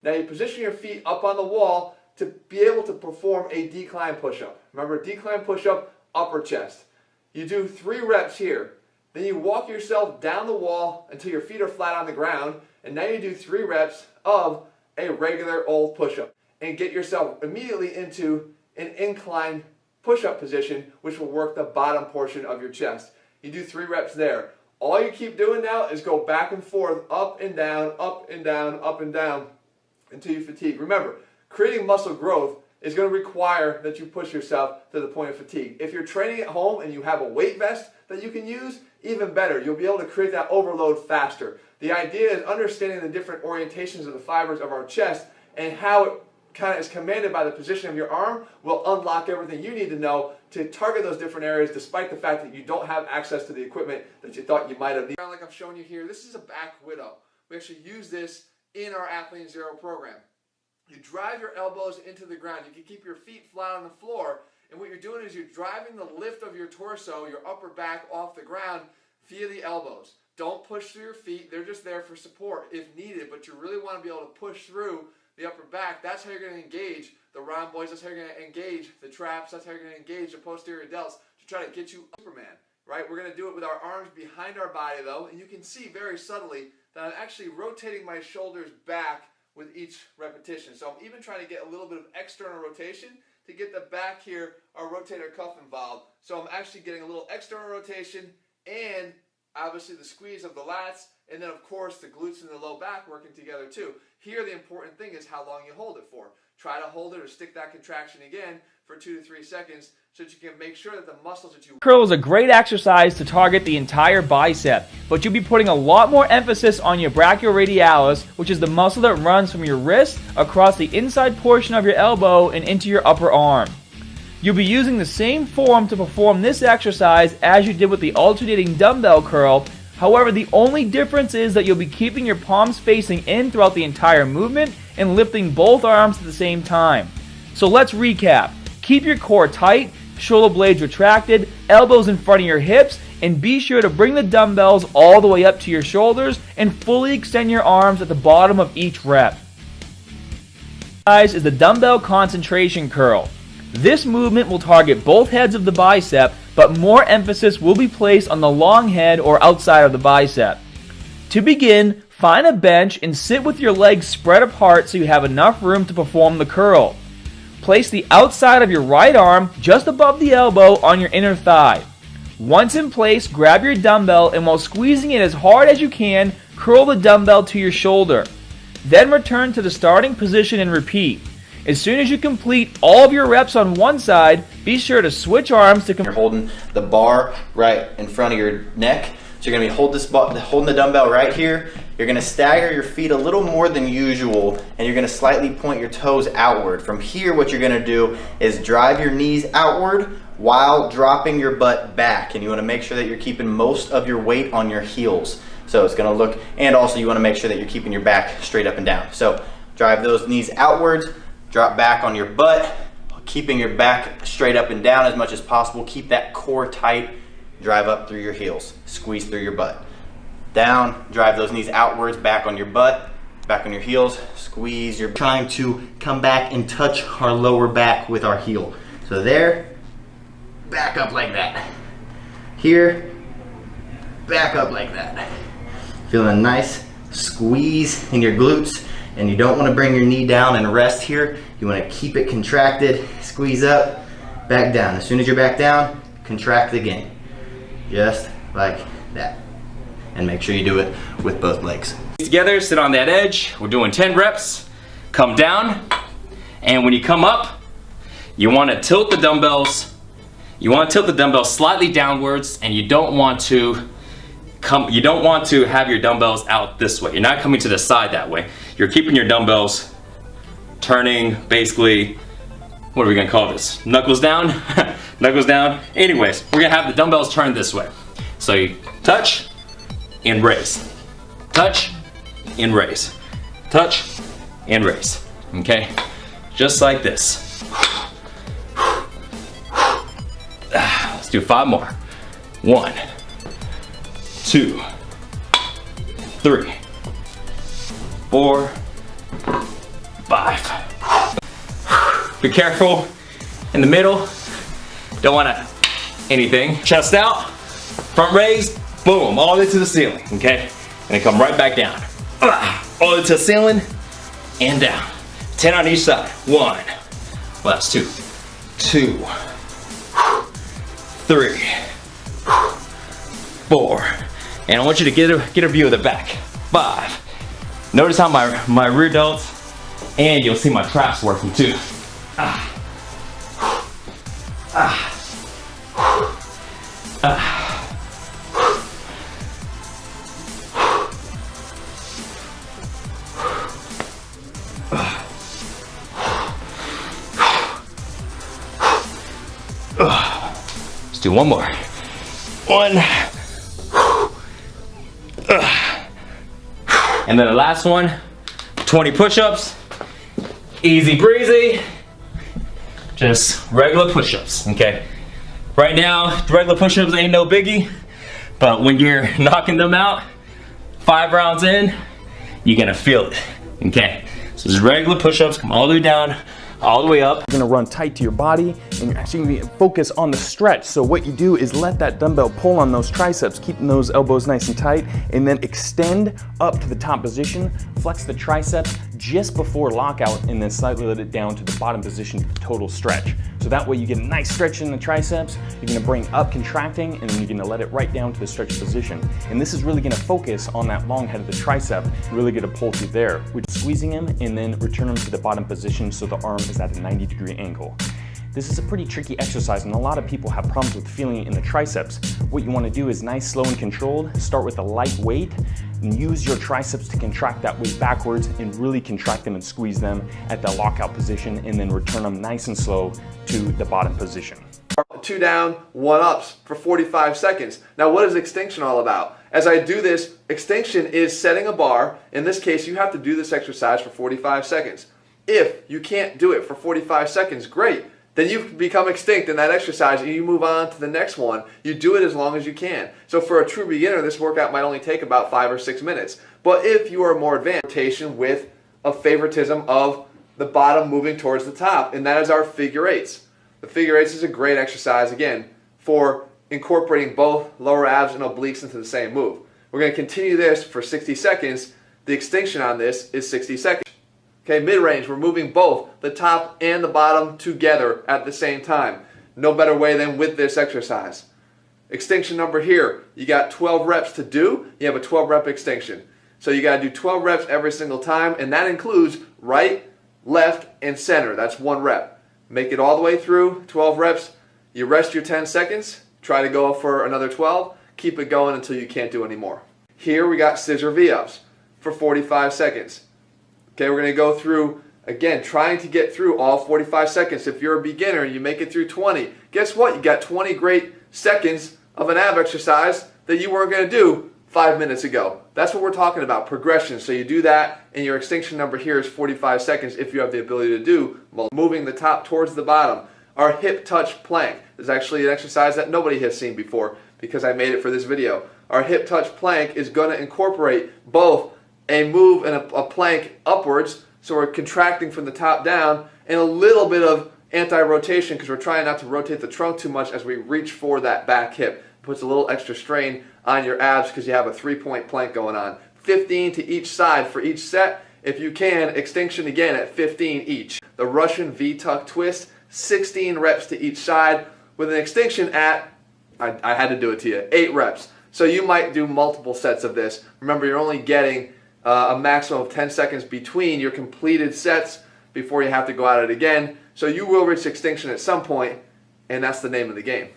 Now you position your feet up on the wall to be able to perform a decline push-up. Remember, decline push-up, upper chest. You do 3 reps here. Then you walk yourself down the wall until your feet are flat on the ground. And now you do 3 reps of a regular old push-up. And get yourself immediately into an incline push-up position, which will work the bottom portion of your chest. You do 3 reps there. All you keep doing now is go back and forth, up and down, up and down, up and down, until you fatigue. Remember, creating muscle growth is going to require that you push yourself to the point of fatigue. If you're training at home and you have a weight vest that you can use, even better. You'll be able to create that overload faster. The idea is understanding the different orientations of the fibers of our chest and how it kind of is commanded by the position of your arm will unlock everything you need to know to target those different areas, despite the fact that you don't have access to the equipment that you thought you might have needed. Like I'm showing you here, this is a back widow. We actually use this in our Athlete Zero program. You drive your elbows into the ground. You can keep your feet flat on the floor, and what you're doing is you're driving the lift of your torso, your upper back, off the ground via the elbows. Don't push through your feet. They're just there for support if needed, but you really want to be able to push through the upper back. That's how you're going to engage the rhomboids. That's how you're going to engage the traps. That's how you're going to engage the posterior delts to try to get you Superman, right? We're going to do it with our arms behind our body, though, and you can see very subtly that I'm actually rotating my shoulders back with each repetition. So I'm even trying to get a little bit of external rotation to get the back here, our rotator cuff involved. So I'm actually getting a little external rotation and obviously the squeeze of the lats, and then of course the glutes and the low back working together too. Here the important thing is how long you hold it for. Try to hold it or stick that contraction again for 2 to 3 seconds so that you can make sure that the muscles that you... Curl is a great exercise to target the entire bicep, but you'll be putting a lot more emphasis on your brachioradialis, which is the muscle that runs from your wrist across the inside portion of your elbow and into your upper arm. You'll be using the same form to perform this exercise as you did with the alternating dumbbell curl. However, the only difference is that you'll be keeping your palms facing in throughout the entire movement and lifting both arms at the same time. So let's recap. Keep your core tight, shoulder blades retracted, elbows in front of your hips, and be sure to bring the dumbbells all the way up to your shoulders and fully extend your arms at the bottom of each rep. Next is the dumbbell concentration curl. This movement will target both heads of the bicep, but more emphasis will be placed on the long head or outside of the bicep. To begin, find a bench and sit with your legs spread apart so you have enough room to perform the curl. Place the outside of your right arm just above the elbow on your inner thigh. Once in place, grab your dumbbell and while squeezing it as hard as you can, curl the dumbbell to your shoulder. Then return to the starting position and repeat. As soon as you complete all of your reps on one side, be sure to switch arms to... You're holding the bar right in front of your neck. So you're going to be holding the dumbbell right here. You're going to stagger your feet a little more than usual, and you're going to slightly point your toes outward. From here, what you're going to do is drive your knees outward while dropping your butt back. And you want to make sure that you're keeping most of your weight on your heels. So it's going to look, and also you want to make sure that you're keeping your back straight up and down. So drive those knees outwards, drop back on your butt, keeping your back straight up and down as much as possible. Keep that core tight. Drive up through your heels, squeeze through your butt. Down, drive those knees outwards, back on your butt, back on your heels, squeeze your... Trying to come back and touch our lower back with our heel. So there, back up like that. Here, back up like that. Feeling a nice squeeze in your glutes, and you don't want to bring your knee down and rest here. You want to keep it contracted, squeeze up, back down. As soon as you're back down, contract again. Just like that. And make sure you do it with both legs. Together, sit on that edge. We're doing 10 reps. Come down, and when you come up, you want to tilt the dumbbells. You want to tilt the dumbbells slightly downwards, and you don't want to have your dumbbells out this way. You're not coming to the side that way. You're keeping your dumbbells turning, basically, what are we gonna call this? Knuckles down? Knuckles down. Anyways, we're gonna have the dumbbells turned this way. So you touch and raise. Touch and raise. Touch and raise. Okay? Just like this. Let's do 5 more. 1, 2, 3, 4, 5. Be careful in the middle. Don't want to anything. Chest out, front raise, boom, all the way to the ceiling, okay? And then come right back down. All the way to the ceiling and down. 10 on each side. 1. Last 2. 2. 3. 4. And I want you to get a view of the back. 5. Notice how my rear delts and you'll see my traps working too. Let's do one more. 1. And then the last one, 20 push-ups. Easy breezy. Just regular push-ups, okay? Right now, regular push-ups ain't no biggie, but when you're knocking them out, 5 rounds in, you're gonna feel it, okay? So just regular push-ups, come all the way down, all the way up. You're gonna run tight to your body and you're actually gonna focus on the stretch. So what you do is let that dumbbell pull on those triceps, keeping those elbows nice and tight, and then extend up to the top position, flex the triceps just before lockout, and then slightly let it down to the bottom position to the total stretch. So that way you get a nice stretch in the triceps, you're gonna bring up contracting, and then you're gonna let it right down to the stretch position. And this is really gonna focus on that long head of the tricep, really get a pull through there. We're squeezing him and then return him to the bottom position so the arm is at a 90-degree angle. This is a pretty tricky exercise and a lot of people have problems with feeling it in the triceps. What you want to do is nice, slow, and controlled. Start with a light weight and use your triceps to contract that weight backwards and really contract them and squeeze them at the lockout position, and then return them nice and slow to the bottom position. 2 down, 1 ups for 45 seconds. Now what is extinction all about? As I do this, extinction is setting a bar. In this case, you have to do this exercise for 45 seconds. If you can't do it for 45 seconds, great. Then you become extinct in that exercise and you move on to the next one. You do it as long as you can. So for a true beginner, this workout might only take about 5 or 6 minutes. But if you are more advanced, rotation with a favoritism of the bottom moving towards the top, and that is our figure eights. The figure eights is a great exercise, again, for incorporating both lower abs and obliques into the same move. We're going to continue this for 60 seconds. The extinction on this is 60 seconds. Okay, mid-range, we're moving both the top and the bottom together at the same time. No better way than with this exercise. Extinction number here, you got 12 reps to do, you have a 12 rep extinction. So you got to do 12 reps every single time, and that includes right, left, and center. That's 1 rep. Make it all the way through, 12 reps. You rest your 10 seconds, try to go for another 12, keep it going until you can't do any more. Here we got scissor V-ups for 45 seconds. Okay, we're going to go through, again, trying to get through all 45 seconds. If you're a beginner, you make it through 20. Guess what? You got 20 great seconds of an ab exercise that you weren't going to do 5 minutes ago. That's what we're talking about, progression. So you do that, and your extinction number here is 45 seconds if you have the ability to do, moving the top towards the bottom. Our hip touch plank is actually an exercise that nobody has seen before because I made it for this video. Our hip touch plank is going to incorporate both a move and a plank upwards, so we're contracting from the top down, and a little bit of anti-rotation because we're trying not to rotate the trunk too much as we reach for that back hip. It puts a little extra strain on your abs because you have a 3-point plank going on. 15 to each side for each set. If you can, extinction again at 15 each. The Russian V-tuck twist, 16 reps to each side with an extinction at, I had to do it to you, 8 reps. So you might do multiple sets of this. Remember, you're only getting a maximum of 10 seconds between your completed sets before you have to go at it again. So you will reach extinction at some point, and that's the name of the game.